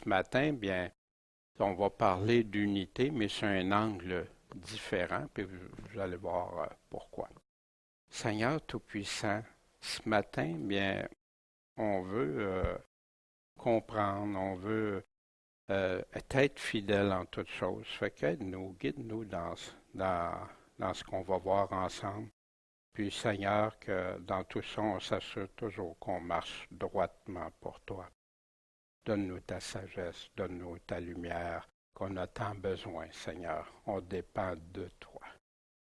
ce matin, bien, on va parler d'unité, mais sur un angle différent, puis vous allez voir pourquoi. Seigneur Tout-Puissant, ce matin, bien, on veut comprendre, on veut être fidèle en toutes choses. Fait qu'aide-nous, guide-nous dans ce qu'on va voir ensemble. Puis, Seigneur, que dans tout ça, on s'assure toujours qu'on marche droitement pour toi. Donne-nous ta sagesse, donne-nous ta lumière, qu'on a tant besoin, Seigneur. On dépend de toi.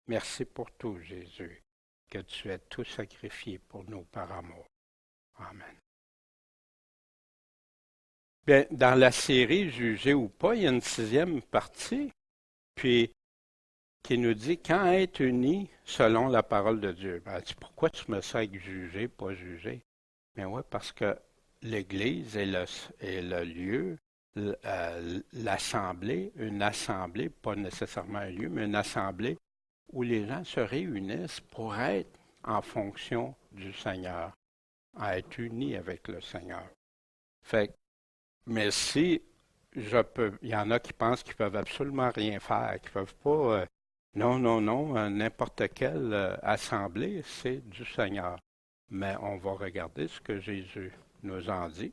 Merci pour tout, Jésus, que tu aies tout sacrifié pour nous par amour. Amen. Bien, dans la série Juger ou pas, il y a une sixième partie, puis qui nous dit quand être uni selon la parole de Dieu. Ben, pourquoi tu me sers avec juger, pas juger? Mais oui, parce que l'Église est le lieu, l'assemblée, une assemblée, pas nécessairement un lieu, mais une assemblée où les gens se réunissent pour être en fonction du Seigneur, à être unis avec le Seigneur. Fait mais si il y en a qui pensent qu'ils peuvent absolument rien faire, qu'ils peuvent pas, non, non, non, n'importe quelle assemblée, c'est du Seigneur. Mais on va regarder ce que Jésus nous en dit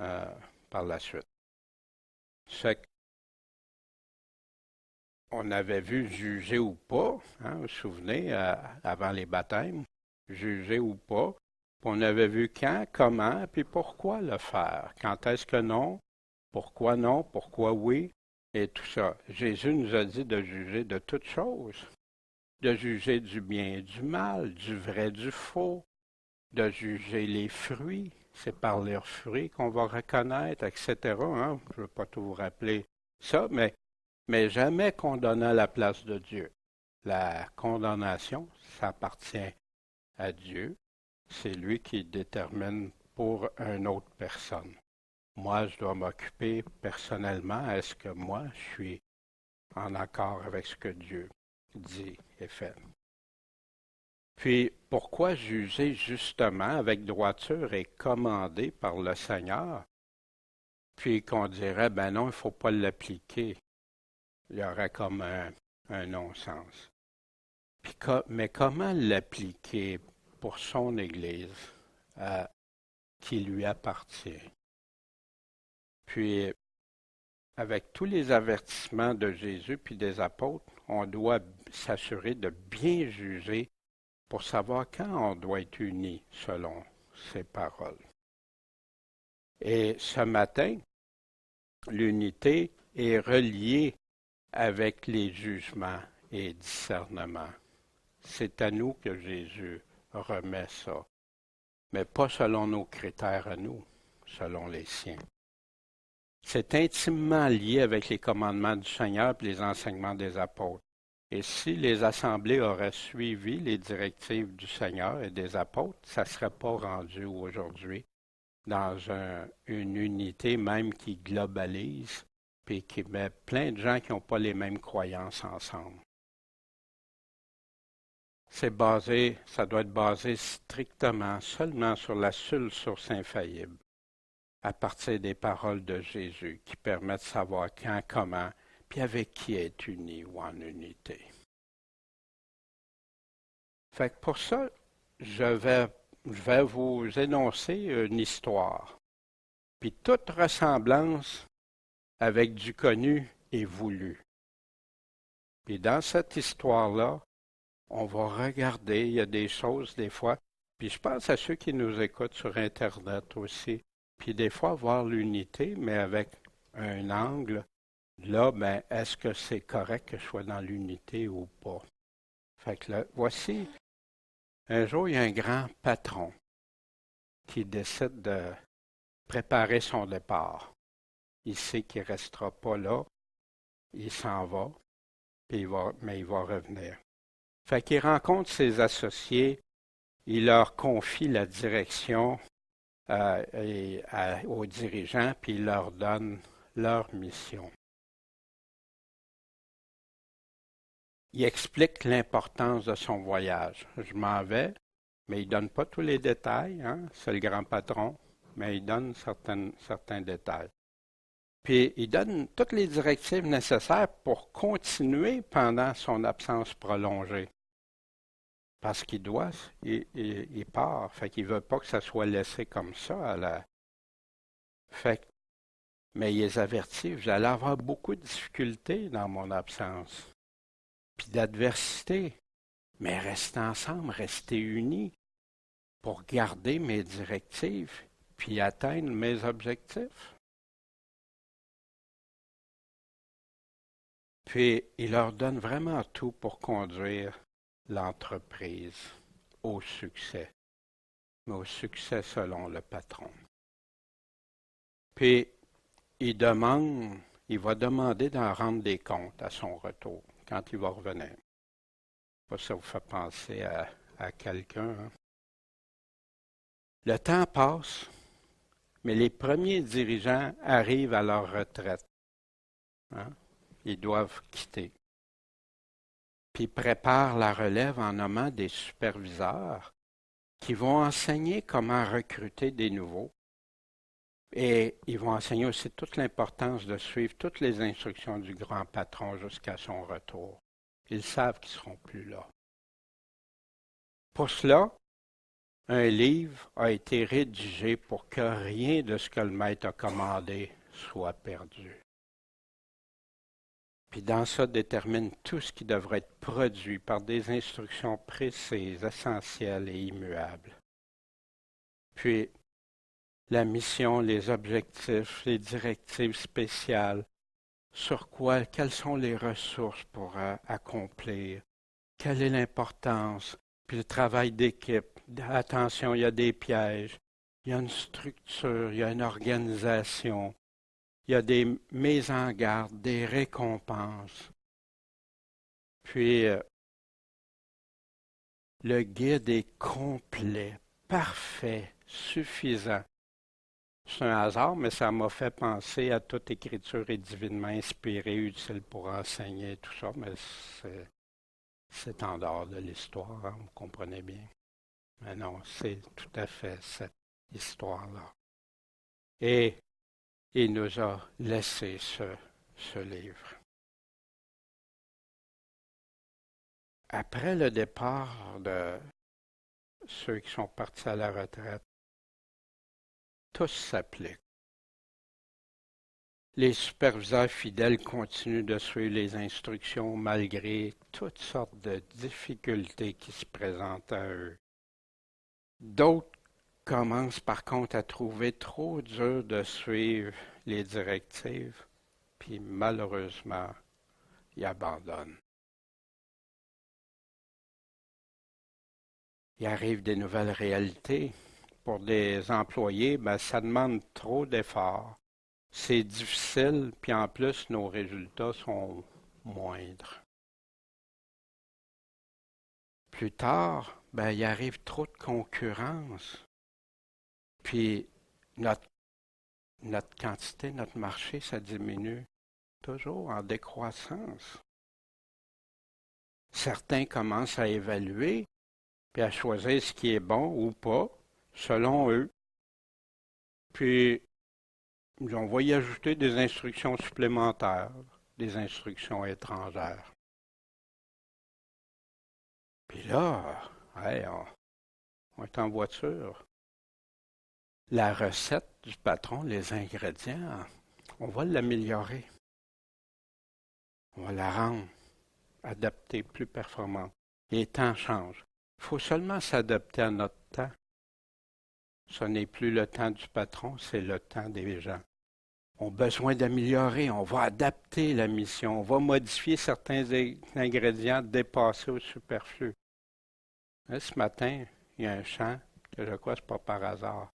euh, par la suite. C'est qu'on avait vu juger ou pas, hein, vous vous souvenez, avant les baptêmes, juger ou pas. Puis on avait vu quand, comment, puis pourquoi le faire. Quand est-ce que non, pourquoi oui, et tout ça. Jésus nous a dit de juger de toutes choses, de juger du bien et du mal, du vrai du faux, de juger les fruits. C'est par leurs fruits qu'on va reconnaître, etc. Hein? Je ne veux pas tout vous rappeler ça, mais jamais condamner à la place de Dieu. La condamnation, ça appartient à Dieu. C'est lui qui détermine pour une autre personne. Moi, je dois m'occuper personnellement. Est-ce que moi, je suis en accord avec ce que Dieu dit et fait? Puis, pourquoi juger justement avec droiture et commandé par le Seigneur, puis qu'on dirait, ben non, il ne faut pas l'appliquer. Il y aurait comme un non-sens. Puis, mais comment l'appliquer pour son Église qui lui appartient? Puis, avec tous les avertissements de Jésus puis des apôtres, on doit s'assurer de bien juger pour savoir quand on doit être unis selon ses paroles. Et ce matin, l'unité est reliée avec les jugements et discernements. C'est à nous que Jésus remet ça, mais pas selon nos critères à nous, selon les siens. C'est intimement lié avec les commandements du Seigneur et les enseignements des apôtres. Et si les assemblées auraient suivi les directives du Seigneur et des apôtres, ça ne serait pas rendu aujourd'hui dans une unité même qui globalise et qui met plein de gens qui n'ont pas les mêmes croyances ensemble. Ça doit être basé strictement, seulement sur la seule source infaillible, à partir des paroles de Jésus qui permettent de savoir quand, comment, puis avec qui être uni ou en unité. Fait que pour ça, je vais vous énoncer une histoire. Puis toute ressemblance avec du connu est voulue. Puis dans cette histoire-là, on va regarder, il y a des choses des fois, puis je pense à ceux qui nous écoutent sur Internet aussi, puis des fois voir l'unité, mais avec un angle. Là, ben, est-ce que c'est correct que je sois dans l'unité ou pas? Fait que là, voici, un jour, il y a un grand patron qui décide de préparer son départ. Il sait qu'il ne restera pas là, il s'en va, mais il va revenir. Fait qu'il rencontre ses associés, il leur confie la direction aux dirigeants, puis il leur donne leur mission. Il explique l'importance de son voyage. Je m'en vais, mais il ne donne pas tous les détails, hein? C'est le grand patron, mais il donne certains détails. Puis il donne toutes les directives nécessaires pour continuer pendant son absence prolongée. Parce qu'il doit, il part. Fait qu'il veut pas que ça soit laissé comme ça à la. Fait que- mais il les avertit, vous allez avoir beaucoup de difficultés dans mon absence. Puis d'adversité. Mais restez ensemble, restez unis pour garder mes directives puis atteindre mes objectifs. Puis il leur donne vraiment tout pour conduire l'entreprise au succès, mais au succès selon le patron. Puis il va demander d'en rendre des comptes à son retour quand il va revenir. Ça vous fait penser à quelqu'un. Hein? Le temps passe, mais les premiers dirigeants arrivent à leur retraite. Hein? Ils doivent quitter. Puis ils préparent la relève en nommant des superviseurs qui vont enseigner comment recruter des nouveaux. Et ils vont enseigner aussi toute l'importance de suivre toutes les instructions du grand patron jusqu'à son retour. Ils savent qu'ils ne seront plus là. Pour cela, un livre a été rédigé pour que rien de ce que le maître a commandé soit perdu. Puis dans ça détermine tout ce qui devrait être produit par des instructions précises, essentielles et immuables. Puis la mission, les objectifs, les directives spéciales, quelles sont les ressources pour accomplir, quelle est l'importance, puis le travail d'équipe. Attention, il y a des pièges, il y a une structure, il y a une organisation, il y a des mises en garde, des récompenses. Puis, le guide est complet, parfait, suffisant. C'est un hasard, mais ça m'a fait penser à toute écriture est divinement inspirée, utile pour enseigner, tout ça, mais c'est en dehors de l'histoire, hein, vous comprenez bien. Mais non, c'est tout à fait cette histoire-là. Et il nous a laissé ce livre. Après le départ de ceux qui sont partis à la retraite, tous s'appliquent. Les superviseurs fidèles continuent de suivre les instructions malgré toutes sortes de difficultés qui se présentent à eux. D'autres commencent par contre à trouver trop dur de suivre les directives, puis malheureusement, ils abandonnent. Il arrive des nouvelles réalités. Pour des employés, ça demande trop d'efforts. C'est difficile, puis en plus, nos résultats sont moindres. Plus tard, il arrive trop de concurrence. Puis notre quantité, notre marché, ça diminue toujours en décroissance. Certains commencent à évaluer, puis à choisir ce qui est bon ou pas, selon eux. Puis, on va y ajouter des instructions supplémentaires, des instructions étrangères. Puis là, on est en voiture. La recette du patron, les ingrédients, on va l'améliorer. On va la rendre adaptée, plus performante. Les temps changent. Il faut seulement s'adapter à notre temps. Ce n'est plus le temps du patron, c'est le temps des gens. On a besoin d'améliorer, on va adapter la mission, on va modifier certains ingrédients dépassés ou superflus. Là, ce matin, il y a un chant que je crois que ce n'est pas par hasard.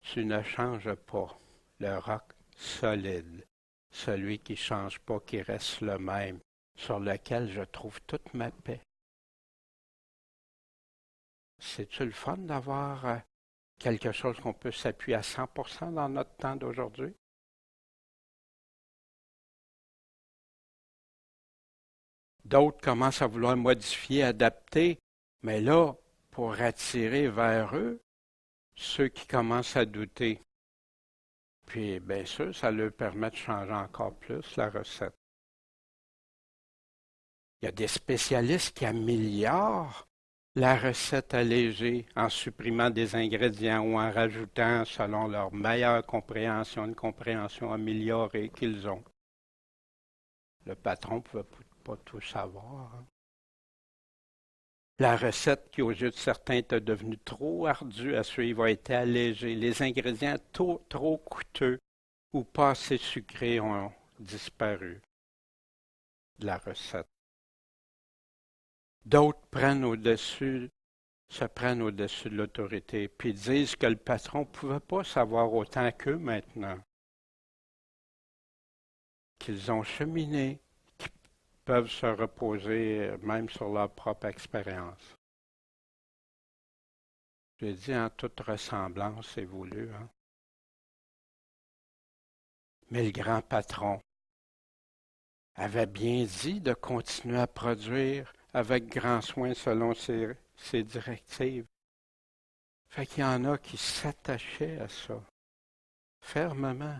Tu ne changes pas le roc solide, celui qui ne change pas, qui reste le même, sur lequel je trouve toute ma paix. C'est-tu le fun d'avoir quelque chose qu'on peut s'appuyer à 100% dans notre temps d'aujourd'hui? D'autres commencent à vouloir modifier, adapter, mais là, pour attirer vers eux ceux qui commencent à douter. Puis, bien sûr, ça leur permet de changer encore plus la recette. Il y a des spécialistes qui améliorent la recette allégée en supprimant des ingrédients ou en rajoutant selon leur meilleure compréhension, une compréhension améliorée qu'ils ont. Le patron ne pouvait pas tout savoir, hein. La recette qui, aux yeux de certains, était devenue trop ardue à suivre a été allégée. Les ingrédients trop coûteux ou pas assez sucrés ont disparu de la recette. D'autres se prennent au-dessus de l'autorité, puis disent que le patron ne pouvait pas savoir autant qu'eux maintenant, qu'ils ont cheminé, qu'ils peuvent se reposer même sur leur propre expérience. J'ai dit en toute ressemblance, c'est voulu, hein? Mais le grand patron avait bien dit de continuer à produire avec grand soin selon ses directives. Fait qu'il y en a qui s'attachaient à ça, fermement.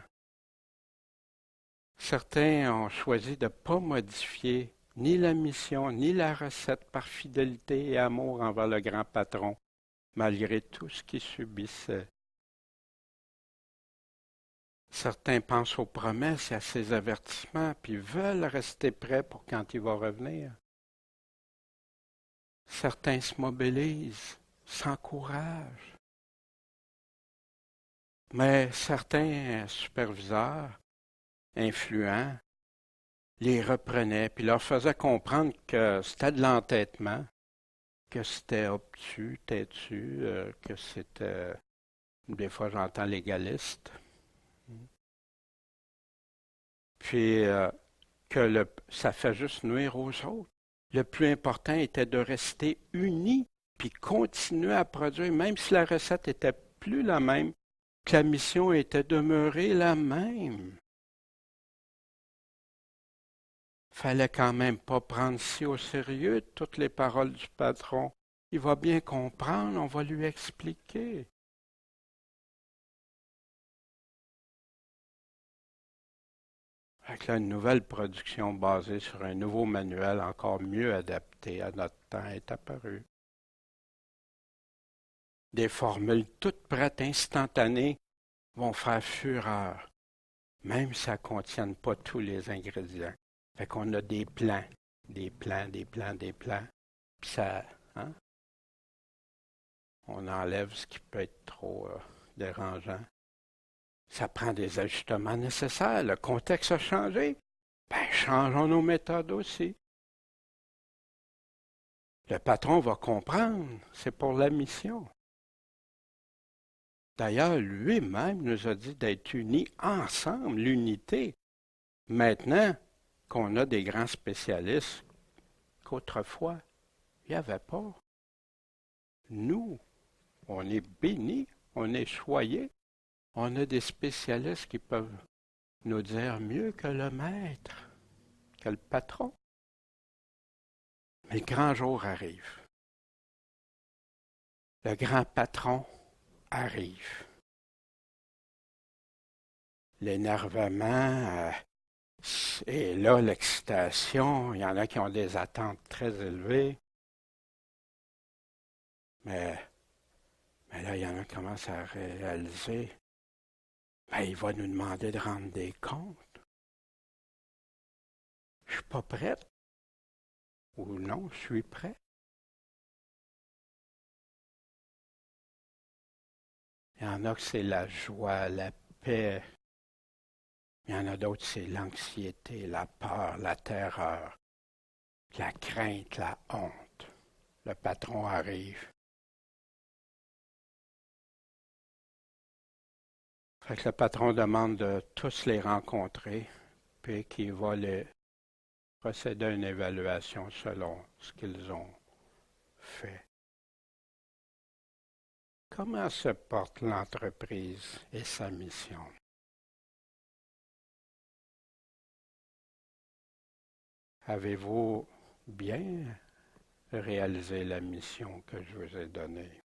Certains ont choisi de ne pas modifier ni la mission, ni la recette par fidélité et amour envers le grand patron, malgré tout ce qu'ils subissaient. Certains pensent aux promesses et à ses avertissements, puis veulent rester prêts pour quand il va revenir. Certains se mobilisent, s'encouragent. Mais certains superviseurs, influents, les reprenaient puis leur faisaient comprendre que c'était de l'entêtement, que c'était obtus, têtu, que c'était, des fois j'entends légaliste, puis ça fait juste nuire aux autres. Le plus important était de rester unis puis continuer à produire, même si la recette était plus la même, que la mission était demeurée la même. Fallait quand même pas prendre si au sérieux toutes les paroles du patron. Il va bien comprendre, on va lui expliquer. Avec là, une nouvelle production basée sur un nouveau manuel encore mieux adapté à notre temps est apparue. Des formules toutes prêtes, instantanées, vont faire fureur, même si elles ne contiennent pas tous les ingrédients. Fait qu'on a des plans, des plans, des plans, des plans. Puis ça, hein, on enlève ce qui peut être trop dérangeant. Ça prend des ajustements nécessaires. Le contexte a changé. Ben, changeons nos méthodes aussi. Le patron va comprendre. C'est pour la mission. D'ailleurs, lui-même nous a dit d'être unis ensemble, l'unité. Maintenant qu'on a des grands spécialistes qu'autrefois, il n'y avait pas. Nous, on est bénis, on est choyés. On a des spécialistes qui peuvent nous dire mieux que le maître, que le patron. Mais le grand jour arrive. Le grand patron arrive. L'énervement et là, l'excitation. Il y en a qui ont des attentes très élevées. Mais là, il y en a qui commencent à réaliser. Ben, il va nous demander de rendre des comptes. Je suis pas prête. Ou non, je suis prêt. Il y en a que c'est la joie, la paix. Il y en a d'autres, c'est l'anxiété, la peur, la terreur, la crainte, la honte. Le patron arrive. Fait que le patron demande de tous les rencontrer, puis qu'il va les procéder à une évaluation selon ce qu'ils ont fait. Comment se porte l'entreprise et sa mission? Avez-vous bien réalisé la mission que je vous ai donnée?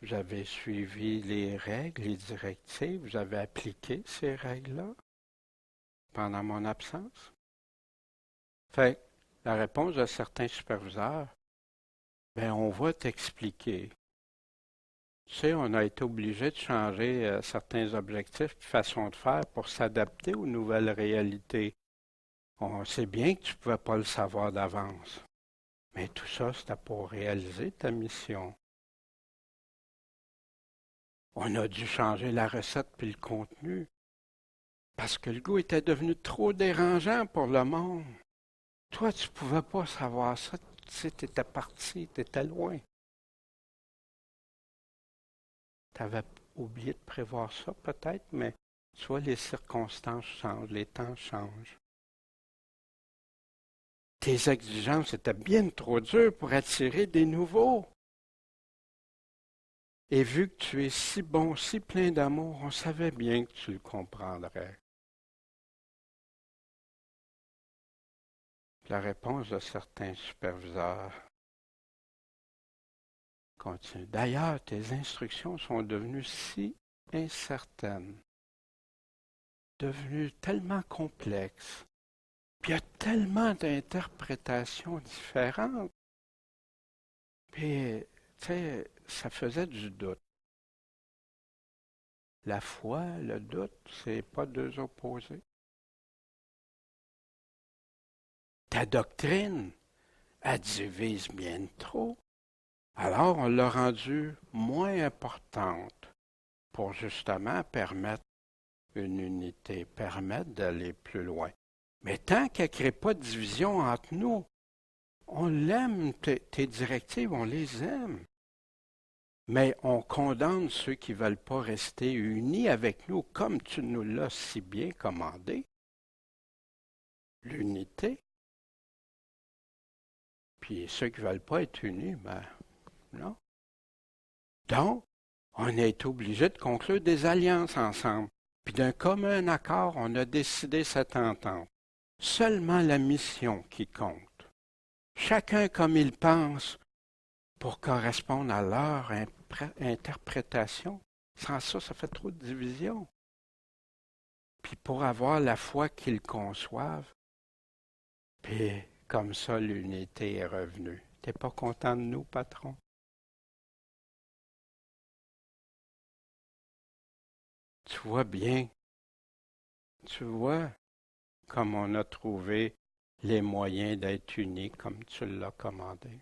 Vous avez suivi les règles, les directives, vous avez appliqué ces règles-là pendant mon absence? Fait que la réponse de certains superviseurs, ben on va t'expliquer. Tu sais, on a été obligé de changer certains objectifs et façons de faire pour s'adapter aux nouvelles réalités. On sait bien que tu ne pouvais pas le savoir d'avance. Mais tout ça, c'était pour réaliser ta mission. On a dû changer la recette puis le contenu parce que le goût était devenu trop dérangeant pour le monde. Toi, tu ne pouvais pas savoir ça. Tu sais, tu étais parti, tu étais loin. Tu avais oublié de prévoir ça peut-être, mais soit les circonstances changent, les temps changent. Tes exigences étaient bien trop dures pour attirer des nouveaux. Et vu que tu es si bon, si plein d'amour, on savait bien que tu le comprendrais. La réponse de certains superviseurs continue. D'ailleurs, tes instructions sont devenues si incertaines, devenues tellement complexes, puis il y a tellement d'interprétations différentes. Puis, tu sais, ça faisait du doute. La foi, le doute, c'est pas deux opposés. Ta doctrine, elle divise bien trop. Alors, on l'a rendue moins importante pour justement permettre une unité, permettre d'aller plus loin. Mais tant qu'elle ne crée pas de division entre nous, on l'aime, tes directives, on les aime. Mais on condamne ceux qui ne veulent pas rester unis avec nous, comme tu nous l'as si bien commandé. L'unité. Puis ceux qui ne veulent pas être unis, ben non. Donc, on a été obligé de conclure des alliances ensemble. Puis d'un commun accord, on a décidé cette entente. Seulement la mission qui compte. Chacun comme il pense pour correspondre à leur interprétation. Sans ça, ça fait trop de division. Puis pour avoir la foi qu'ils conçoivent, puis comme ça, l'unité est revenue. T'es pas content de nous, patron? Tu vois bien, tu vois comme on a trouvé les moyens d'être unis comme tu l'as commandé.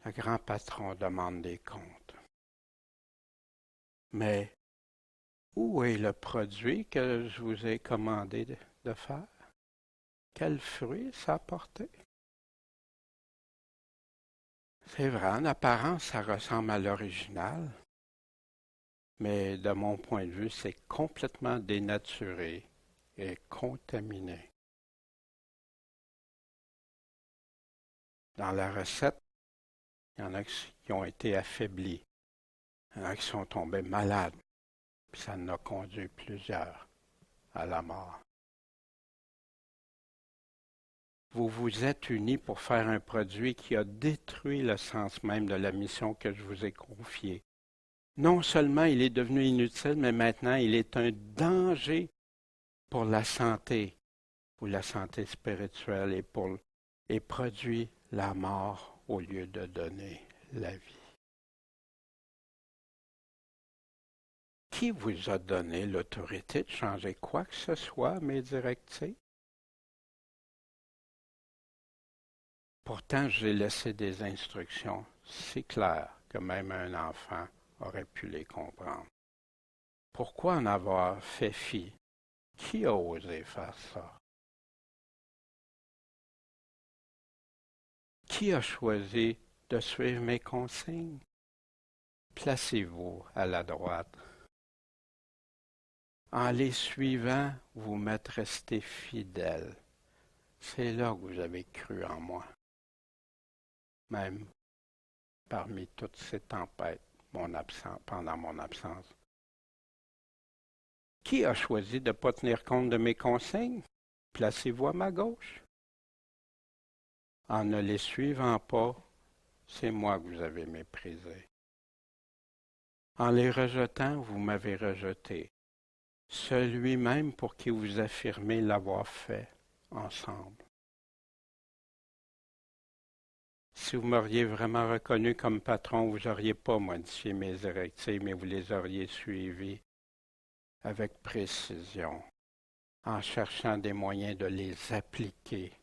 Le grand patron demande des comptes. Mais où est le produit que je vous ai commandé de faire? Quel fruit ça a porté? C'est vrai, en apparence, ça ressemble à l'original, mais de mon point de vue, c'est complètement dénaturé et contaminé. Dans la recette, il y en a qui ont été affaiblis, il y en a qui sont tombés malades, puis ça en a conduit plusieurs à la mort. Vous vous êtes unis pour faire un produit qui a détruit le sens même de la mission que je vous ai confiée. Non seulement il est devenu inutile, mais maintenant il est un danger pour la santé spirituelle et produit la mort au lieu de donner la vie. Qui vous a donné l'autorité de changer quoi que ce soit, mes directives? Pourtant, j'ai laissé des instructions si claires que même un enfant aurait pu les comprendre. Pourquoi en avoir fait fi? Qui a osé faire ça? Qui a choisi de suivre mes consignes? Placez-vous à la droite. En les suivant, vous m'êtes resté fidèle. C'est là que vous avez cru en moi. Même parmi toutes ces tempêtes pendant mon absence. Qui a choisi de ne pas tenir compte de mes consignes? Placez-vous à ma gauche. En ne les suivant pas, c'est moi que vous avez méprisé. En les rejetant, vous m'avez rejeté, celui même pour qui vous affirmez l'avoir fait ensemble. Si vous m'auriez vraiment reconnu comme patron, vous n'auriez pas modifié mes directives, mais vous les auriez suivies avec précision, en cherchant des moyens de les appliquer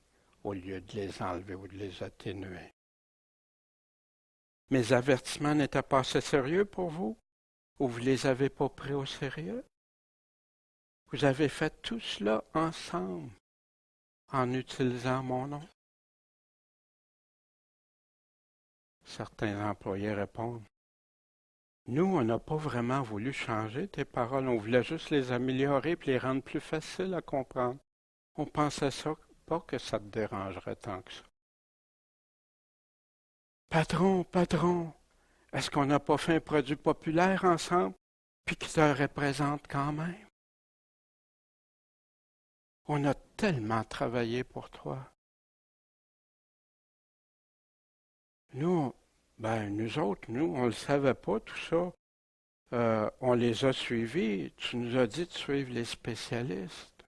au lieu de les enlever ou de les atténuer. Mes avertissements n'étaient pas assez sérieux pour vous, ou vous ne les avez pas pris au sérieux? Vous avez fait tout cela ensemble en utilisant mon nom. Certains employés répondent, nous, on n'a pas vraiment voulu changer tes paroles, on voulait juste les améliorer et les rendre plus faciles à comprendre. On pensait ça, pas que ça te dérangerait tant que ça. Patron, patron, est-ce qu'on n'a pas fait un produit populaire ensemble, puis qui te représente quand même? On a tellement travaillé pour toi. Nous, nous autres, on ne le savait pas, tout ça. On les a suivis. Tu nous as dit de suivre les spécialistes.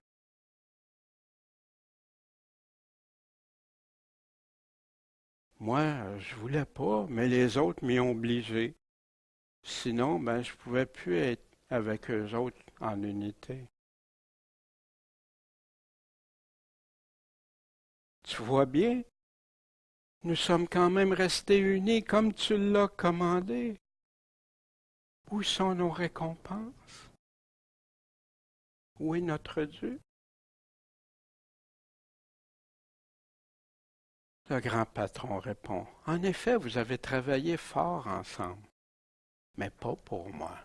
Moi, je voulais pas, mais les autres m'y ont obligé. Sinon, je pouvais plus être avec eux autres en unité. Tu vois bien, nous sommes quand même restés unis comme tu l'as commandé. Où sont nos récompenses? Où est notre Dieu? Le grand patron répond, en effet, vous avez travaillé fort ensemble, mais pas pour moi.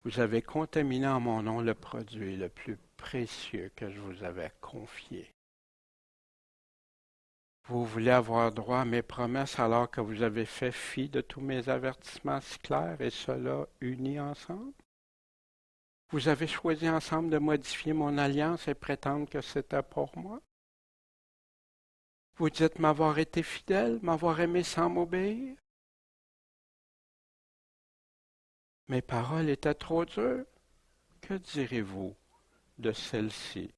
Vous avez contaminé en mon nom le produit le plus précieux que je vous avais confié. Vous voulez avoir droit à mes promesses alors que vous avez fait fi de tous mes avertissements si clairs et cela unis ensemble? Vous avez choisi ensemble de modifier mon alliance et prétendre que c'était pour moi? Vous dites m'avoir été fidèle, m'avoir aimé sans m'obéir? Mes paroles étaient trop dures. Que direz-vous de celles-ci?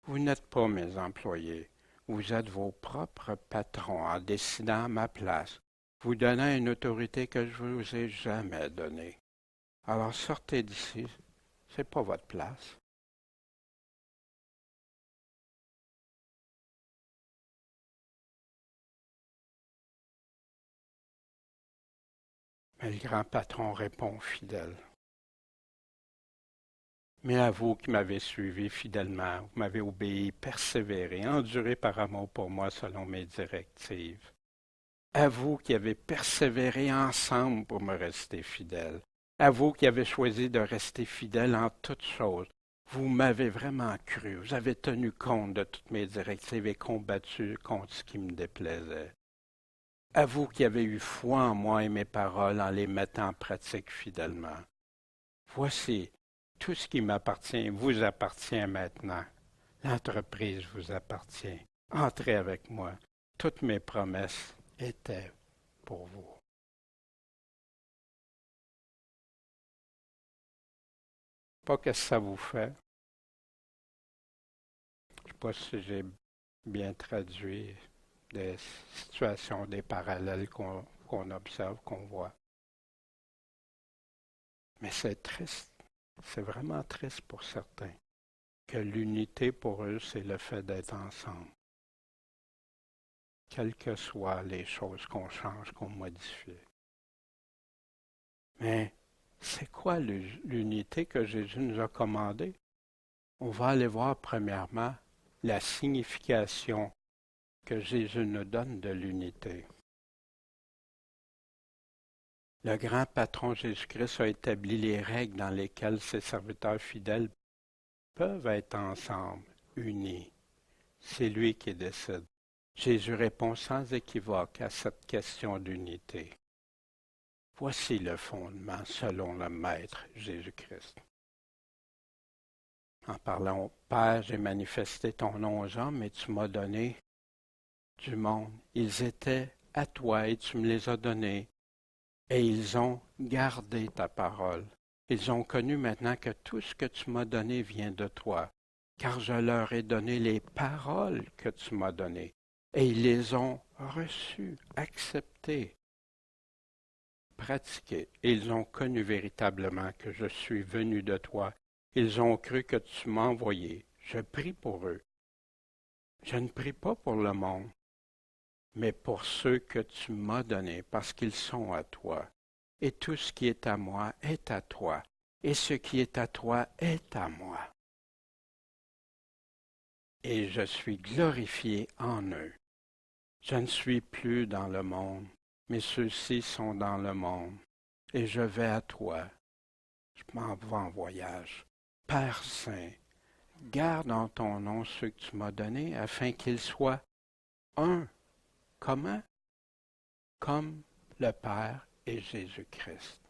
Vous n'êtes pas mes employés. Vous êtes vos propres patrons en décidant à ma place, vous donnant une autorité que je ne vous ai jamais donnée. Alors sortez d'ici, c'est pas votre place. Mais le grand patron répond fidèle. Mais à vous qui m'avez suivi fidèlement, vous m'avez obéi, persévéré, enduré par amour pour moi selon mes directives. À vous qui avez persévéré ensemble pour me rester fidèle. À vous qui avez choisi de rester fidèle en toutes choses. Vous m'avez vraiment cru. Vous avez tenu compte de toutes mes directives et combattu contre ce qui me déplaisait. À vous qui avez eu foi en moi et mes paroles en les mettant en pratique fidèlement. Voici, tout ce qui m'appartient vous appartient maintenant. L'entreprise vous appartient. Entrez avec moi. Toutes mes promesses étaient pour vous. Pas que ça vous fait. Je ne sais pas si j'ai bien traduit des situations, des parallèles qu'on observe, qu'on voit. Mais c'est triste. C'est vraiment triste pour certains. Que l'unité pour eux, c'est le fait d'être ensemble. Quelles que soient les choses qu'on change, qu'on modifie. Mais c'est quoi l'unité que Jésus nous a commandée? On va aller voir premièrement la signification que Jésus nous donne de l'unité. Le grand patron Jésus-Christ a établi les règles dans lesquelles ses serviteurs fidèles peuvent être ensemble, unis. C'est lui qui décide. Jésus répond sans équivoque à cette question d'unité. Voici le fondement selon le Maître Jésus-Christ. En parlant, Père, j'ai manifesté ton nom aux hommes et tu du monde. Ils étaient à toi et tu me les as donnés. Et ils ont gardé ta parole. Ils ont connu maintenant que tout ce que tu m'as donné vient de toi, car je leur ai donné les paroles que tu m'as données. Et ils les ont reçues, acceptées, pratiquées. Et ils ont connu véritablement que je suis venu de toi. Ils ont cru que tu m'as envoyé. Je prie pour eux. Je ne prie pas pour le monde, mais pour ceux que tu m'as donnés, parce qu'ils sont à toi. Et tout ce qui est à moi est à toi, et ce qui est à toi est à moi. Et je suis glorifié en eux. Je ne suis plus dans le monde, mais ceux-ci sont dans le monde, et je vais à toi. Je m'en vais en voyage. Père Saint, garde en ton nom ceux que tu m'as donnés, afin qu'ils soient un. Comment? Comme le Père et Jésus-Christ.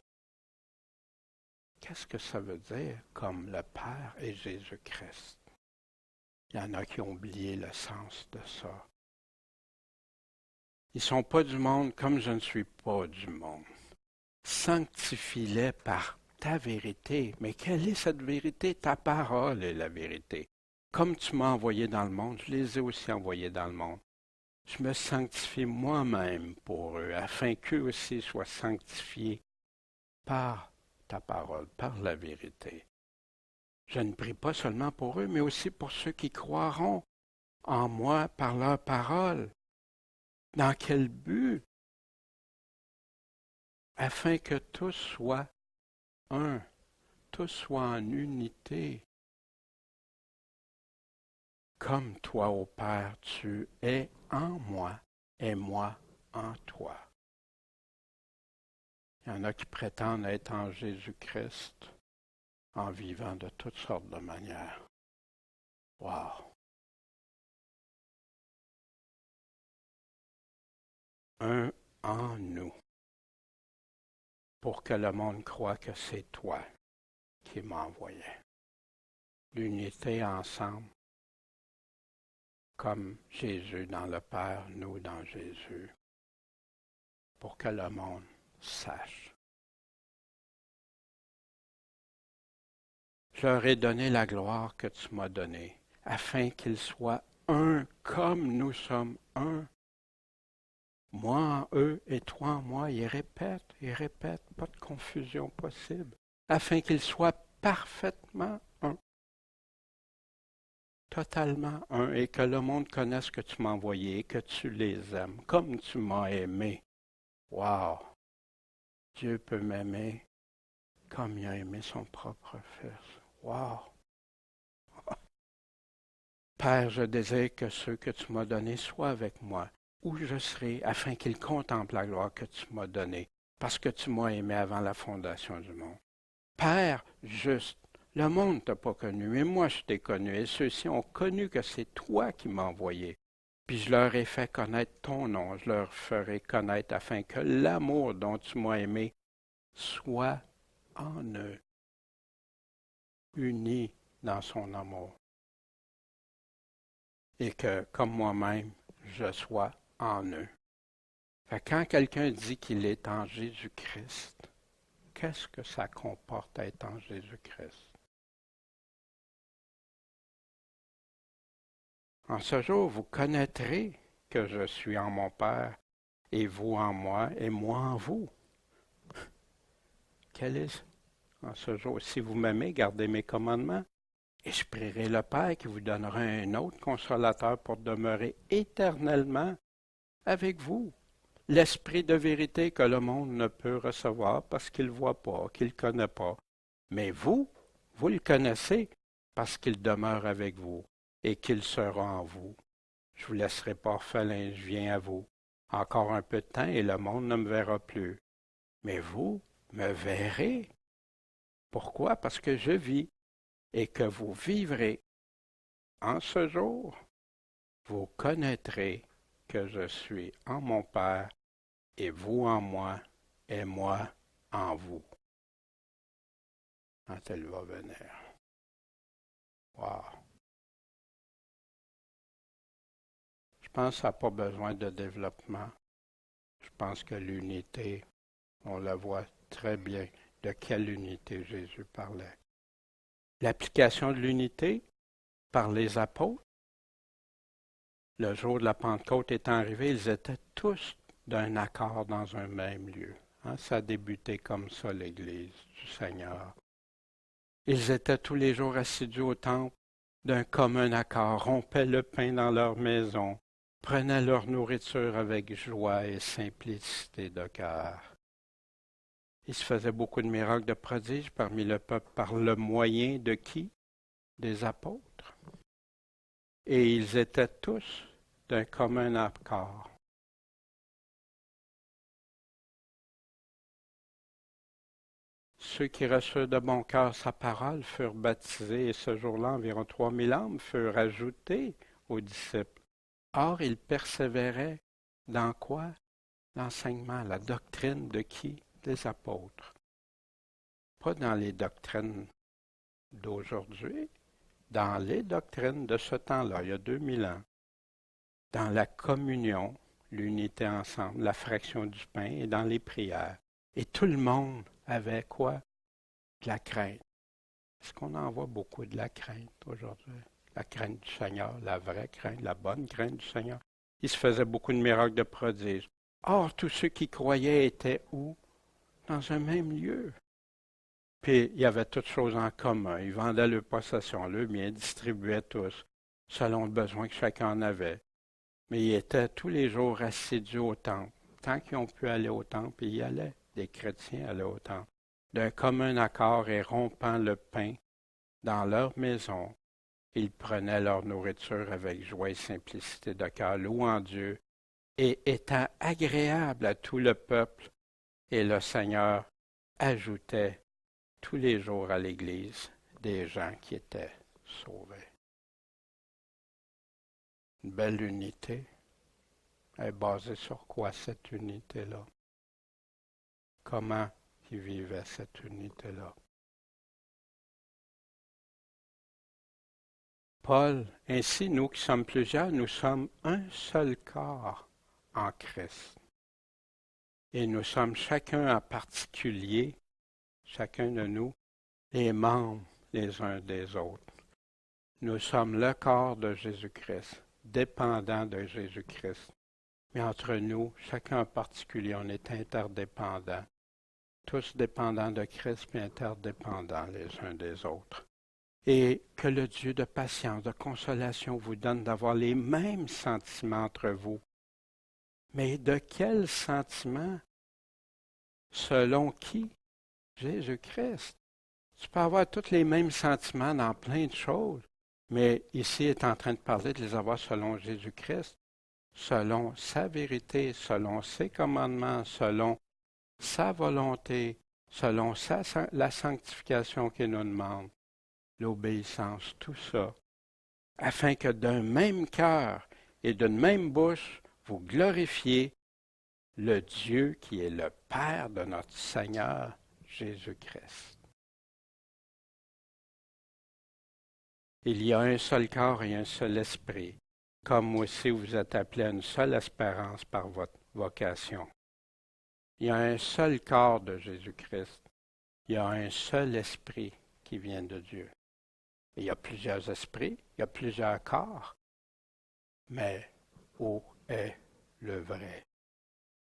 Qu'est-ce que ça veut dire, comme le Père et Jésus-Christ? Il y en a qui ont oublié le sens de ça. Ils ne sont pas du monde comme je ne suis pas du monde. Sanctifie-les par ta vérité. Mais quelle est cette vérité? Ta parole est la vérité. Comme tu m'as envoyé dans le monde, je les ai aussi envoyés dans le monde. Je me sanctifie moi-même pour eux, afin qu'eux aussi soient sanctifiés par ta parole, par la vérité. Je ne prie pas seulement pour eux, mais aussi pour ceux qui croiront en moi par leur parole. Dans quel but? Afin que tous soient un, tous soient en unité. Comme toi, ô Père, tu es en moi et moi en toi. Il y en a qui prétendent être en Jésus-Christ en vivant de toutes sortes de manières. Wow! Un en nous, pour que le monde croie que c'est toi qui m'as envoyé. L'unité ensemble, comme Jésus dans le Père, nous dans Jésus, pour que le monde sache. Je leur ai donné la gloire que tu m'as donnée, afin qu'ils soient un comme nous sommes un. Moi en eux et toi en moi, ils répètent, pas de confusion possible, afin qu'ils soient parfaitement un, totalement un, et que le monde connaisse que tu m'as envoyé et que tu les aimes, comme tu m'as aimé. Wow! Dieu peut m'aimer comme il a aimé son propre Fils. Wow! Père, je désire que ceux que tu m'as donnés soient avec moi, où je serai, afin qu'ils contemplent la gloire que tu m'as donnée, parce que tu m'as aimé avant la fondation du monde. Père juste, le monde ne t'a pas connu, mais moi je t'ai connu, et ceux-ci ont connu que c'est toi qui m'as envoyé. Puis je leur ai fait connaître ton nom, je leur ferai connaître afin que l'amour dont tu m'as aimé soit en eux, unis dans son amour. Et que, comme moi-même, je sois en eux. Fait que quand quelqu'un dit qu'il est en Jésus-Christ, qu'est-ce que ça comporte à être en Jésus-Christ? En ce jour, vous connaîtrez que je suis en mon Père, et vous en moi, et moi en vous. Quel est en ce jour? Si vous m'aimez, gardez mes commandements, et je prierai le Père qui vous donnera un autre consolateur pour demeurer éternellement avec vous. L'esprit de vérité que le monde ne peut recevoir parce qu'il ne voit pas, qu'il ne connaît pas. Mais vous, vous le connaissez parce qu'il demeure avec vous et qu'il sera en vous. Je vous laisserai pas orphelin, je viens à vous. Encore un peu de temps et le monde ne me verra plus. Mais vous me verrez. Pourquoi? Parce que je vis et que vous vivrez. En ce jour, vous connaîtrez que je suis en mon Père et vous en moi et moi en vous. Quand elle va venir. Wow! Je pense que ça n'a pas besoin de développement. Je pense que l'unité, on la voit très bien de quelle unité Jésus parlait. L'application de l'unité par les apôtres, le jour de la Pentecôte étant arrivé, ils étaient tous d'un accord dans un même lieu. Ça a débuté comme ça, l'Église du Seigneur. Ils étaient tous les jours assidus au temple d'un commun accord, rompaient le pain dans leur maison, prenaient leur nourriture avec joie et simplicité de cœur. Il se faisait beaucoup de miracles de prodiges parmi le peuple par le moyen de qui? Des apôtres. Et ils étaient tous d'un commun accord. Ceux qui reçurent de bon cœur sa parole furent baptisés et ce jour-là, environ 3000 âmes furent ajoutées aux disciples. Or, ils persévéraient dans quoi? L'enseignement, la doctrine de qui? Des apôtres. Pas dans les doctrines d'aujourd'hui, dans les doctrines de ce temps-là, il y a 2000 ans. Dans la communion, l'unité ensemble, la fraction du pain et dans les prières. Et tout le monde avait quoi? De la crainte. Est-ce qu'on en voit beaucoup de la crainte aujourd'hui? La crainte du Seigneur, la vraie crainte, la bonne crainte du Seigneur. Il se faisait beaucoup de miracles de prodiges. Or, tous ceux qui croyaient étaient où? Dans un même lieu. Puis, il y avait toutes choses en commun. Ils vendaient leurs possessions, leurs biens, distribuaient tous, selon le besoin que chacun en avait. Mais ils étaient tous les jours assidus au temple. Tant qu'ils ont pu aller au temple, ils y allaient. Des chrétiens allaient au temple. D'un commun accord et rompant le pain dans leur maison, ils prenaient leur nourriture avec joie et simplicité de cœur, louant Dieu, et étant agréables à tout le peuple, et le Seigneur ajoutait tous les jours à l'Église des gens qui étaient sauvés. Une belle unité. Elle est basée sur quoi cette unité-là? Comment ils vivaient cette unité-là? Paul, ainsi nous qui sommes plusieurs, nous sommes un seul corps en Christ. Et nous sommes chacun en particulier, chacun de nous, les membres les uns des autres. Nous sommes le corps de Jésus-Christ, dépendant de Jésus-Christ. Mais entre nous, chacun en particulier, on est interdépendants. Tous dépendants de Christ, mais interdépendants les uns des autres. Et que le Dieu de patience, de consolation vous donne d'avoir les mêmes sentiments entre vous. Mais de quels sentiments? Selon qui? Jésus-Christ. Tu peux avoir tous les mêmes sentiments dans plein de choses, mais ici, il est en train de parler de les avoir selon Jésus-Christ, selon sa vérité, selon ses commandements, selon sa volonté, selon la sanctification qu'il nous demande, l'obéissance, tout ça, afin que d'un même cœur et d'une même bouche, vous glorifiez le Dieu qui est le Père de notre Seigneur Jésus-Christ. Il y a un seul corps et un seul esprit, comme aussi vous êtes appelés à une seule espérance par votre vocation. Il y a un seul corps de Jésus-Christ. Il y a un seul esprit qui vient de Dieu. Il y a plusieurs esprits, il y a plusieurs corps. Mais où est le vrai?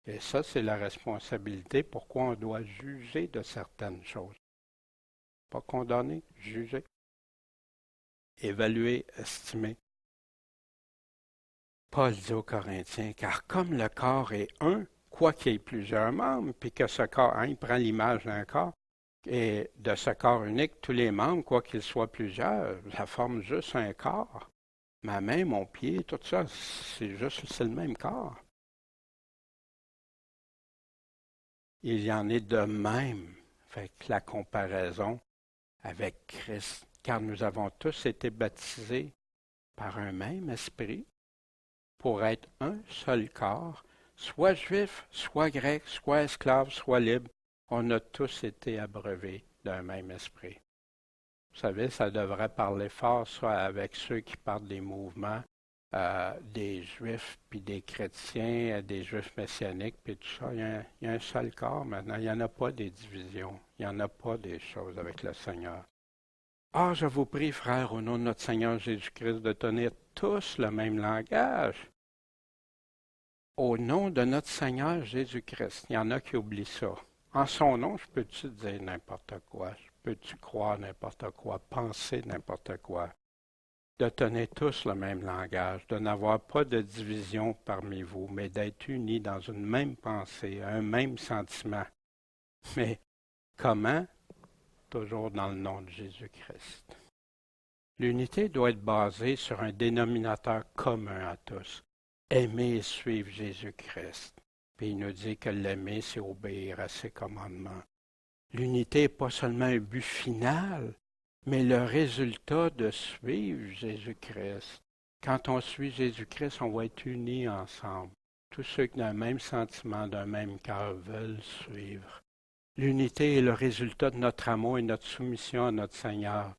Et ça, c'est la responsabilité. Pourquoi on doit juger de certaines choses? Pas condamner, juger. Évaluer, estimer. Paul dit aux Corinthiens, car comme le corps est un, quoi qu'il y ait plusieurs membres, puis que ce corps, il prend l'image d'un corps, et de ce corps unique, tous les membres, quoi qu'ils soient plusieurs, ça forme juste un corps. Ma main, mon pied, tout ça, c'est le même corps. Il y en est de même, fait que la comparaison avec Christ, car nous avons tous été baptisés par un même esprit pour être un seul corps, soit juif, soit grec, soit esclave, soit libre. On a tous été abreuvés d'un même esprit. Vous savez, ça devrait parler fort, soit avec ceux qui parlent des mouvements, des Juifs, puis des chrétiens, des Juifs messianiques, puis tout ça. Il y a un seul corps maintenant. Il n'y en a pas des divisions. Il n'y en a pas des choses avec le Seigneur. Ah, je vous prie, frères, au nom de notre Seigneur Jésus-Christ, de tenir tous le même langage. Au nom de notre Seigneur Jésus-Christ. Il y en a qui oublient ça. En son nom, je peux-tu dire n'importe quoi? Je peux-tu croire n'importe quoi? Penser n'importe quoi? De tenir tous le même langage, de n'avoir pas de division parmi vous, mais d'être unis dans une même pensée, un même sentiment. Mais comment? Toujours dans le nom de Jésus-Christ. L'unité doit être basée sur un dénominateur commun à tous. Aimer et suivre Jésus-Christ. Puis il nous dit que l'aimer, c'est obéir à ses commandements. L'unité n'est pas seulement un but final, mais le résultat de suivre Jésus-Christ. Quand on suit Jésus-Christ, on va être unis ensemble. Tous ceux qui ont un même sentiment, d'un même cœur veulent suivre. L'unité est le résultat de notre amour et notre soumission à notre Seigneur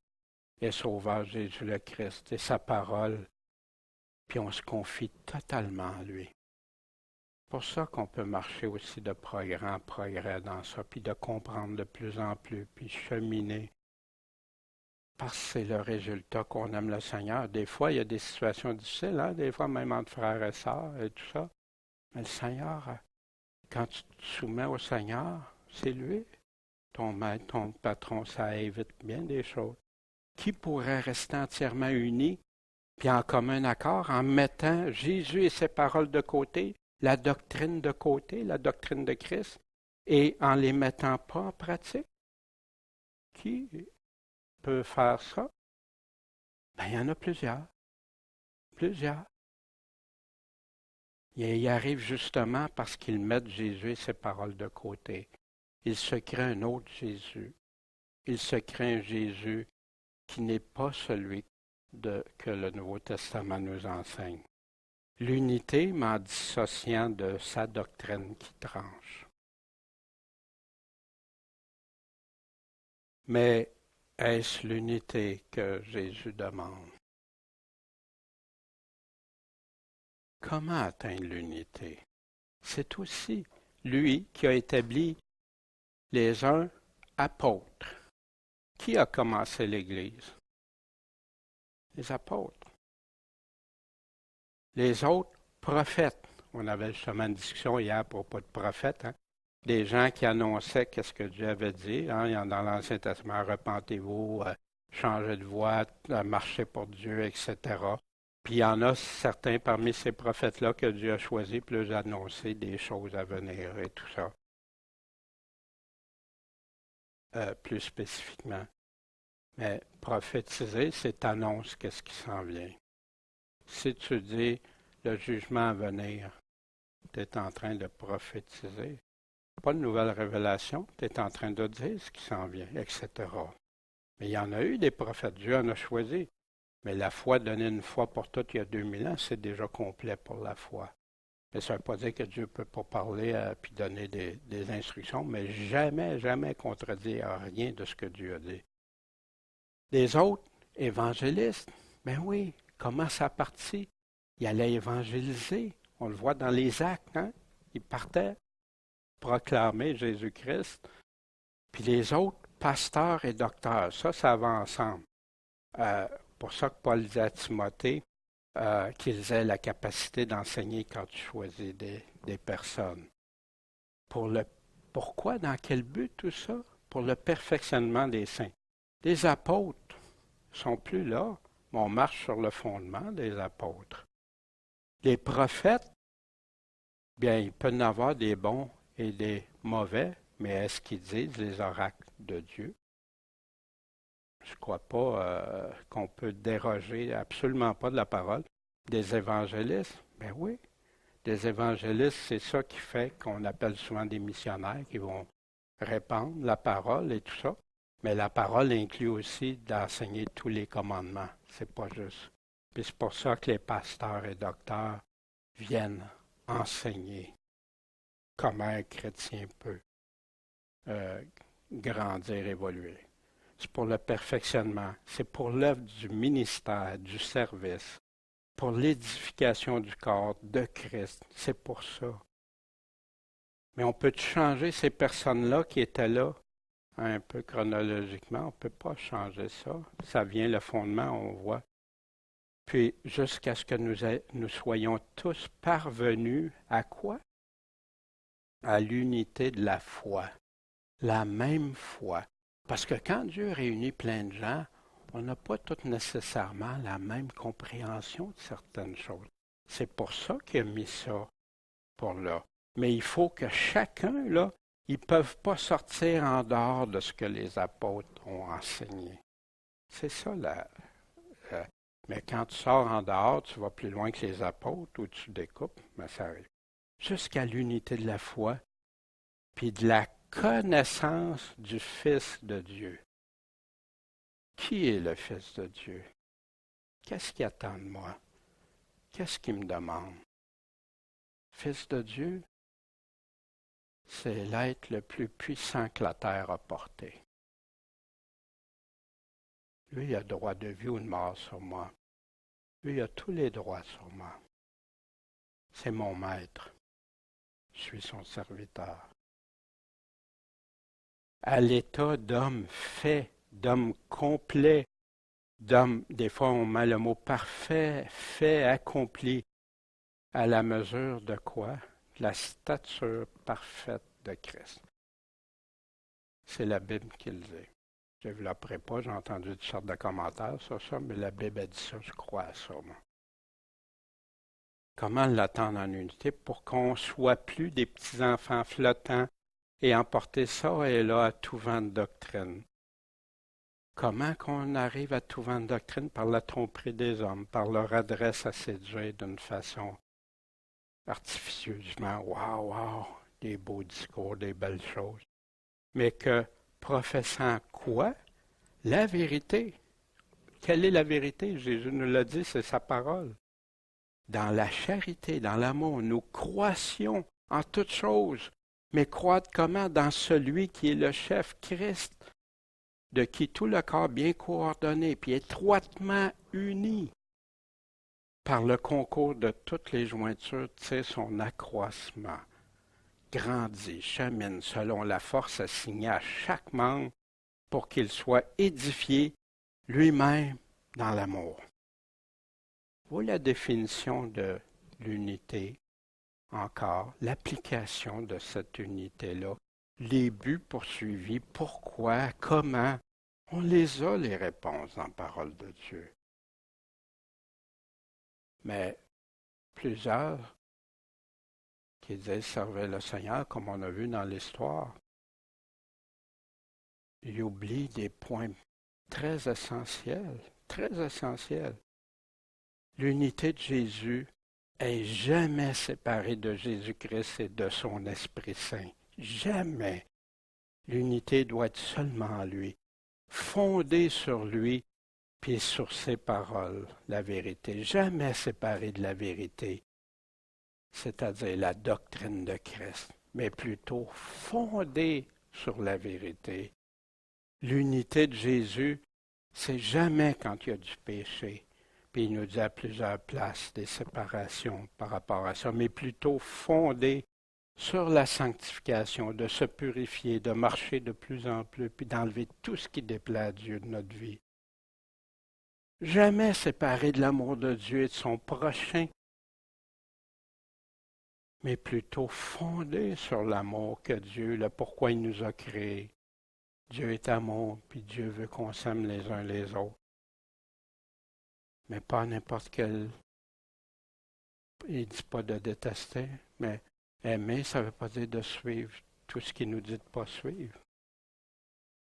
et Sauveur Jésus le Christ et sa parole. Puis on se confie totalement à lui. C'est pour ça qu'on peut marcher aussi de progrès en progrès dans ça, puis de comprendre de plus en plus, puis cheminer. Parce que c'est le résultat qu'on aime le Seigneur. Des fois, il y a des situations difficiles, hein? Des fois même entre frères et sœurs et tout ça. Mais le Seigneur, quand tu te soumets au Seigneur, c'est lui, ton maître, ton patron, ça évite bien des choses. Qui pourrait rester entièrement uni, puis en commun accord, en mettant Jésus et ses paroles de côté, la doctrine de côté, la doctrine de Christ, et en les mettant pas en pratique? Qui peut faire ça? Ben, il y en a plusieurs. Plusieurs. Il y arrive justement parce qu'ils mettent Jésus et ses paroles de côté. Ils se créent un autre Jésus. Ils se créent un Jésus qui n'est pas celui que le Nouveau Testament nous enseigne. L'unité, mais en dissociant de sa doctrine qui tranche. Mais est-ce l'unité que Jésus demande? Comment atteindre l'unité? C'est aussi lui qui a établi les uns apôtres. Qui a commencé l'Église? Les apôtres. Les autres, prophètes. On avait justement une discussion hier à propos de prophètes. Hein? Des gens qui annonçaient qu'est-ce que Dieu avait dit. Hein? Dans l'Ancien Testament, repentez-vous, changez de voie, marchez pour Dieu, etc. Puis il y en a certains parmi ces prophètes-là que Dieu a choisi pour leur annoncer des choses à venir et tout ça. Plus spécifiquement. Mais prophétiser, c'est annonce qu'est-ce qui s'en vient. Si tu dis le jugement à venir, tu es en train de prophétiser. Pas de nouvelle révélation, tu es en train de dire ce qui s'en vient, etc. Mais il y en a eu des prophètes, Dieu en a choisi. Mais la foi donnée une fois pour toutes il y a 2000 ans, c'est déjà complet pour la foi. Mais ça ne veut pas dire que Dieu ne peut pas parler puis donner des instructions, mais jamais, jamais contredire rien de ce que Dieu a dit. Les autres, évangélistes, ben oui, comment ça partit? Ils allaient évangéliser. On le voit dans les actes, hein? Ils partaient proclamer Jésus-Christ. Puis les autres, pasteurs et docteurs, ça va ensemble. Pour ça que Paul dit à Timothée qu'ils aient la capacité d'enseigner quand tu choisis des personnes. Pourquoi, dans quel but tout ça? Pour le perfectionnement des saints. Les apôtres ne sont plus là, mais on marche sur le fondement des apôtres. Les prophètes, bien, il peut y en avoir des bons et des mauvais, mais est-ce qu'ils disent les oracles de Dieu? Je ne crois pas qu'on peut déroger absolument pas de la parole. Des évangélistes, ben oui. Des évangélistes, c'est ça qui fait qu'on appelle souvent des missionnaires qui vont répandre la parole et tout ça. Mais la parole inclut aussi d'enseigner tous les commandements. C'est pas juste. Puis c'est pour ça que les pasteurs et docteurs viennent enseigner comment un chrétien peut grandir, évoluer. C'est pour le perfectionnement. C'est pour l'œuvre du ministère, du service. pour l'édification du corps de Christ. C'est pour ça. Mais on peut changer ces personnes-là qui étaient là, un peu chronologiquement? On ne peut pas changer ça. Ça vient le fondement, on voit. Puis jusqu'à ce que nous soyons tous parvenus à quoi? À l'unité de la foi. La même foi. Parce que quand Dieu réunit plein de gens, on n'a pas tous nécessairement la même compréhension de certaines choses. C'est pour ça qu'il a mis ça pour là. Mais il faut que chacun, là, ils ne peuvent pas sortir en dehors de ce que les apôtres ont enseigné. C'est ça, mais quand tu sors en dehors, tu vas plus loin que les apôtres ou tu découpes, mais ça arrive. Jusqu'à l'unité de la foi, puis de la connaissance du Fils de Dieu. Qui est le Fils de Dieu? Qu'est-ce qu'il attend de moi? Qu'est-ce qu'il me demande? Fils de Dieu, c'est l'être le plus puissant que la terre a porté. Lui, il a droit de vie ou de mort sur moi. Lui, il a tous les droits sur moi. C'est mon maître. Je suis son serviteur. À l'état d'homme fait, d'homme complet, d'homme, des fois on met le mot parfait, fait, accompli, à la mesure de quoi? La stature parfaite de Christ. C'est la Bible qui le dit. Je ne développerai pas, j'ai entendu toutes sortes de commentaires sur ça, mais la Bible a dit ça, je crois à ça, moi. Comment l'attendre en unité pour qu'on ne soit plus des petits-enfants flottants et emporter ça et là à tout vent de doctrine? Comment qu'on arrive à tout vent de doctrine? Par la tromperie des hommes, par leur adresse à séduire d'une façon artificieusement, wow, des beaux discours, des belles choses. Mais que, professant quoi? La vérité. Quelle est la vérité? Jésus nous l'a dit, c'est sa parole. Dans la charité, dans l'amour, nous croissions en toutes choses. Mais croître comment? Dans celui qui est le chef, Christ, de qui tout le corps bien coordonné, puis étroitement uni, par le concours de toutes les jointures, tire son accroissement, grandit, chemine selon la force assignée à chaque membre pour qu'il soit édifié lui-même dans l'amour. Voilà la définition de l'unité, encore, l'application de cette unité-là, les buts poursuivis, pourquoi, comment, on les a les réponses dans la parole de Dieu. Mais plusieurs qui disaient servir le Seigneur, comme on a vu dans l'histoire, ils oublient des points très essentiels, très essentiels. L'unité de Jésus est jamais séparée de Jésus-Christ et de son Esprit Saint. Jamais. L'unité doit être seulement en lui, fondée sur lui, puis sur ses paroles, la vérité. Jamais séparée de la vérité, c'est-à-dire la doctrine de Christ, mais plutôt fondée sur la vérité. L'unité de Jésus, c'est jamais quand il y a du péché. Puis il nous dit à plusieurs places des séparations par rapport à ça, mais plutôt fondée sur la sanctification, de se purifier, de marcher de plus en plus, puis d'enlever tout ce qui déplaît à Dieu de notre vie. Jamais séparé de l'amour de Dieu et de son prochain, mais plutôt fondé sur l'amour que Dieu, le pourquoi il nous a créés. Dieu est amour, puis Dieu veut qu'on s'aime les uns les autres. Mais pas n'importe quel. Il ne dit pas de détester, mais aimer, ça ne veut pas dire de suivre tout ce qu'il nous dit de ne pas suivre.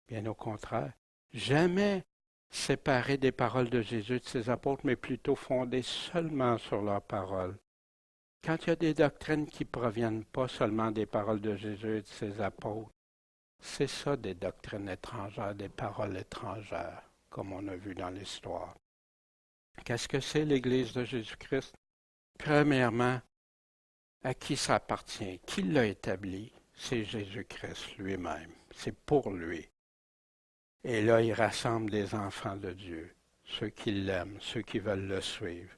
Bien au contraire. Jamais séparé des paroles de Jésus et de ses apôtres, mais plutôt fondé seulement sur leurs paroles. Quand il y a des doctrines qui ne proviennent pas seulement des paroles de Jésus et de ses apôtres, c'est ça des doctrines étrangères, des paroles étrangères, comme on a vu dans l'histoire. Qu'est-ce que c'est l'Église de Jésus-Christ? Premièrement, à qui ça appartient? Qui l'a établi? C'est Jésus-Christ lui-même. C'est pour lui. Et là, il rassemble des enfants de Dieu, ceux qui l'aiment, ceux qui veulent le suivre.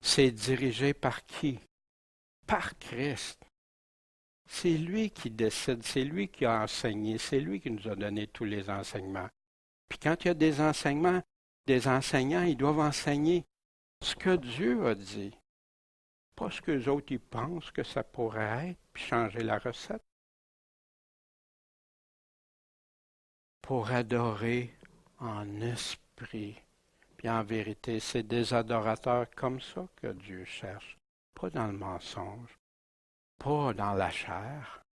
C'est dirigé par qui? Par Christ. C'est lui qui décide, c'est lui qui a enseigné, c'est lui qui nous a donné tous les enseignements. Puis quand il y a des enseignements, des enseignants, ils doivent enseigner ce que Dieu a dit. Pas ce que les autres ils pensent que ça pourrait être, puis changer la recette. Pour adorer en esprit. Puis en vérité, c'est des adorateurs comme ça que Dieu cherche. Pas dans le mensonge, pas dans la chair.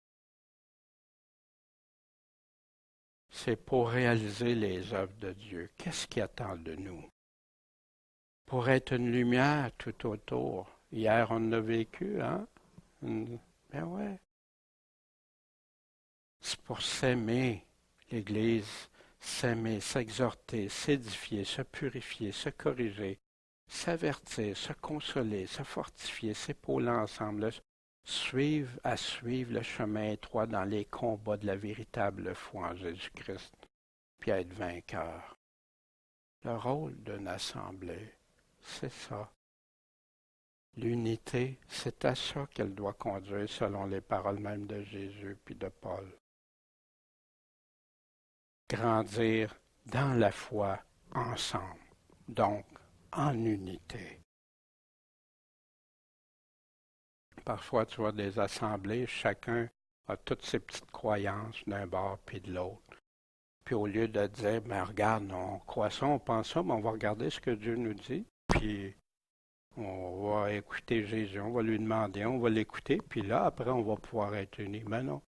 C'est pour réaliser les œuvres de Dieu. Qu'est-ce qui attend de nous? Pour être une lumière tout autour. Hier, on a vécu, hein? Ben ouais. C'est pour s'aimer, l'Église, s'aimer, s'exhorter, s'édifier, se purifier, se corriger, s'avertir, se consoler, se fortifier, s'épauler ensemble, suivre le chemin étroit dans les combats de la véritable foi en Jésus-Christ, puis être vainqueur. Le rôle d'une assemblée, c'est ça. L'unité, c'est à ça qu'elle doit conduire selon les paroles mêmes de Jésus puis de Paul. Grandir dans la foi ensemble, donc en unité. Parfois, tu vois des assemblées, chacun a toutes ses petites croyances d'un bord puis de l'autre. Puis au lieu de dire, mais regarde, on croit ça, on pense ça, mais on va regarder ce que Dieu nous dit, puis on va écouter Jésus, on va lui demander, on va l'écouter, puis là, après, on va pouvoir être unis. Mais non,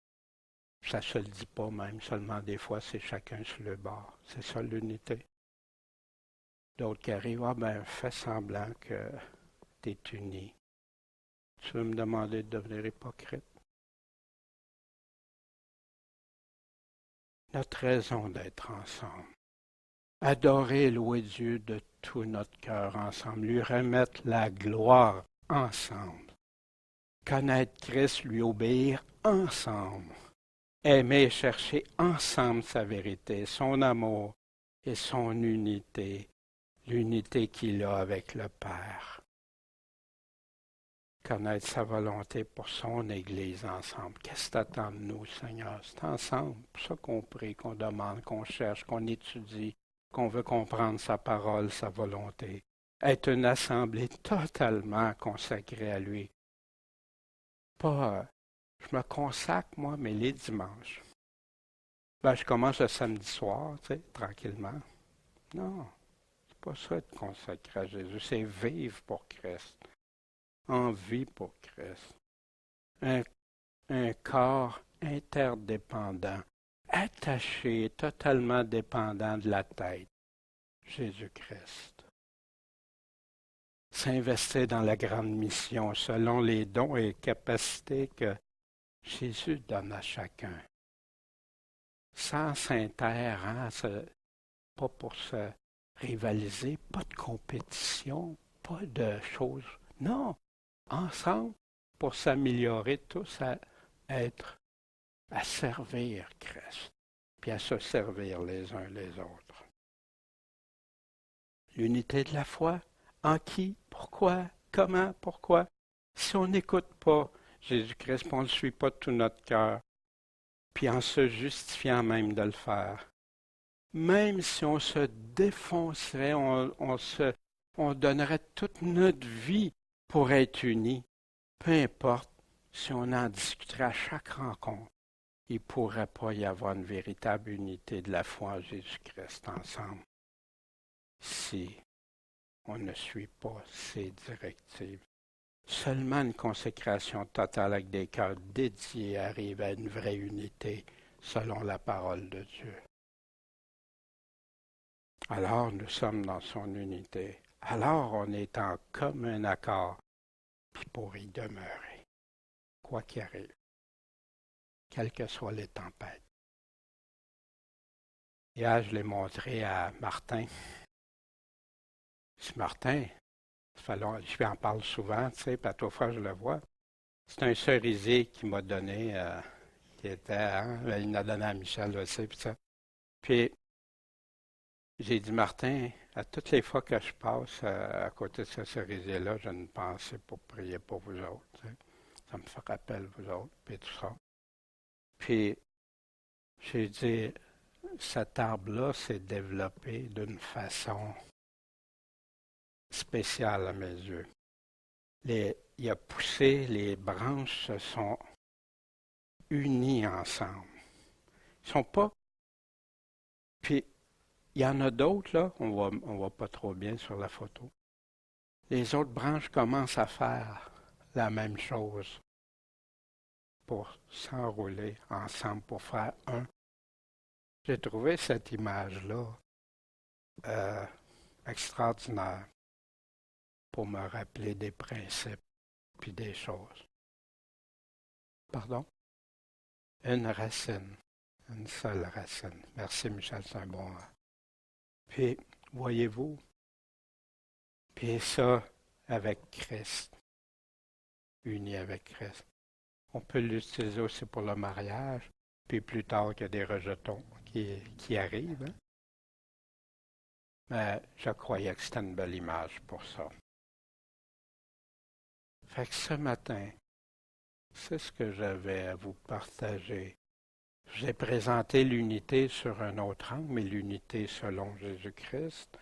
ça ne se le dit pas même, seulement des fois, c'est chacun sur le bord. C'est ça l'unité. D'autres qui arrivent, ah ben, fais semblant que tu es uni. Tu veux me demander de devenir hypocrite? Notre raison d'être ensemble. Adorer et louer Dieu de tout notre cœur ensemble, lui remettre la gloire ensemble. Connaître Christ, lui obéir ensemble. Aimer et chercher ensemble sa vérité, son amour et son unité, l'unité qu'il a avec le Père. Connaître sa volonté pour son Église ensemble. Qu'est-ce que t'attends de nous, Seigneur? C'est ensemble, c'est ça qu'on prie, qu'on demande, qu'on cherche, qu'on étudie, qu'on veut comprendre sa parole, sa volonté. Être une assemblée totalement consacrée à lui. Pas, je me consacre, moi, mais les dimanches. Ben, je commence le samedi soir, tu sais, tranquillement. Non, c'est pas ça être consacré à Jésus, c'est vivre pour Christ. En vie pour Christ. Un corps interdépendant, attaché, totalement dépendant de la tête, Jésus-Christ. S'investir dans la grande mission selon les dons et capacités que Jésus donne à chacun. Sans s'interrompre, hein, pas pour se rivaliser, pas de compétition, pas de choses. Non, ensemble, pour s'améliorer tous à servir Christ, puis à se servir les uns les autres. L'unité de la foi, en qui, pourquoi, comment, pourquoi. Si on n'écoute pas Jésus-Christ, on ne le suit pas de tout notre cœur, puis en se justifiant même de le faire, même si on se défoncerait, on donnerait toute notre vie pour être unis, peu importe si on en discuterait à chaque rencontre, il ne pourrait pas y avoir une véritable unité de la foi en Jésus-Christ ensemble si on ne suit pas ses directives. Seulement une consécration totale avec des cœurs dédiés arrive à une vraie unité selon la parole de Dieu. Alors nous sommes dans son unité. Alors on est en commun accord, puis pour y demeurer, quoi qu'il arrive, quelles que soient les tempêtes. Hier, je l'ai montré à Martin. C'est Martin, je lui en parle souvent, tu sais, puis à trois fois je le vois. C'est un cerisier qui m'a donné, qui était, hein, il l'a donné à Michel aussi, puis ça. Puis, j'ai dit, Martin, à toutes les fois que je passe à côté de ce cerisier-là, j'ai une pensée pour prier pour vous autres. Tu sais. Ça me fait rappel, vous autres, puis tout ça. Puis, j'ai dit, cet arbre-là s'est développé d'une façon spéciale à mes yeux. Il a poussé, les branches se sont unies ensemble. Ils sont pas. Puis, il y en a d'autres, là, on voit pas trop bien sur la photo. Les autres branches commencent à faire la même chose pour s'enrouler ensemble, pour faire un. J'ai trouvé cette image-là euh, extraordinaire pour me rappeler des principes puis des choses. Pardon? Une racine, une seule racine. Merci Michel, c'est un bon. Puis, voyez-vous, puis ça avec Christ, uni avec Christ. On peut l'utiliser aussi pour le mariage, puis plus tard qu'il y a des rejetons qui arrivent. Hein? Mais je croyais que c'était une belle image pour ça. Fait que ce matin, c'est ce que j'avais à vous partager. Je vous ai présenté l'unité sur un autre angle, mais l'unité selon Jésus-Christ,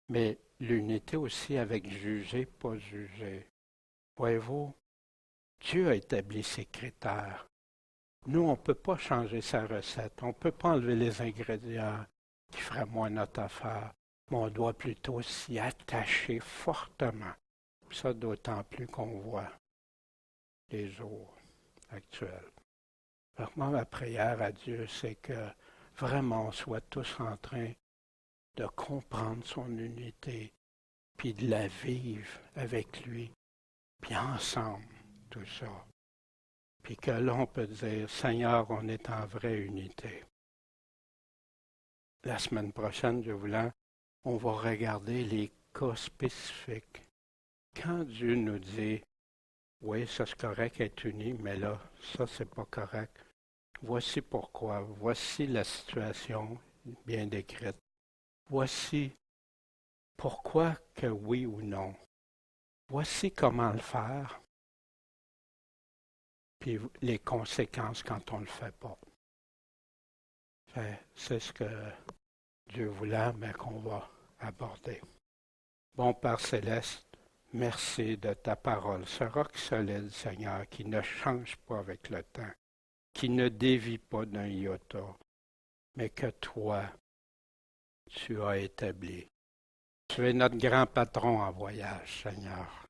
mais l'unité aussi avec juger, pas juger. Voyez-vous, Dieu a établi ses critères. Nous, on ne peut pas changer sa recette. On ne peut pas enlever les ingrédients qui feraient moins notre affaire, mais on doit plutôt s'y attacher fortement. Ça, d'autant plus qu'on voit les jours actuels. Alors, moi, ma prière à Dieu, c'est que vraiment on soit tous en train de comprendre son unité, puis de la vivre avec lui, puis ensemble, tout ça. Puis que là, on peut dire, Seigneur, on est en vraie unité. La semaine prochaine, je voulais, on va regarder les cas spécifiques. Quand Dieu nous dit, oui, ça c'est correct être uni, mais là, ça c'est pas correct. Voici pourquoi, voici la situation bien décrite. Voici pourquoi que oui ou non. Voici comment le faire, puis les conséquences quand on ne le fait pas. C'est ce que Dieu voulait, mais qu'on va aborder. Bon Père céleste, merci de ta parole, ce roc solide, Seigneur, qui ne change pas avec le temps, qui ne dévie pas d'un iota, mais que toi, tu as établi. Tu es notre grand patron en voyage, Seigneur,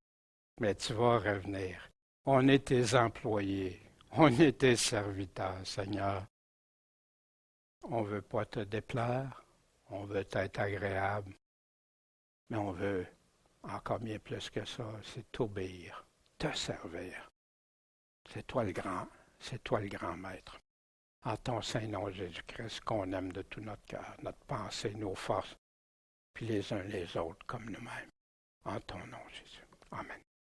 mais tu vas revenir. On est tes employés, on est tes serviteurs, Seigneur. On ne veut pas te déplaire, on veut être agréable, mais on veut encore bien plus que ça, c'est t'obéir, te servir. C'est toi le grand maître. En ton saint nom, Jésus-Christ, qu'on aime de tout notre cœur, notre pensée, nos forces, puis les uns les autres comme nous-mêmes. En ton nom, Jésus. Amen.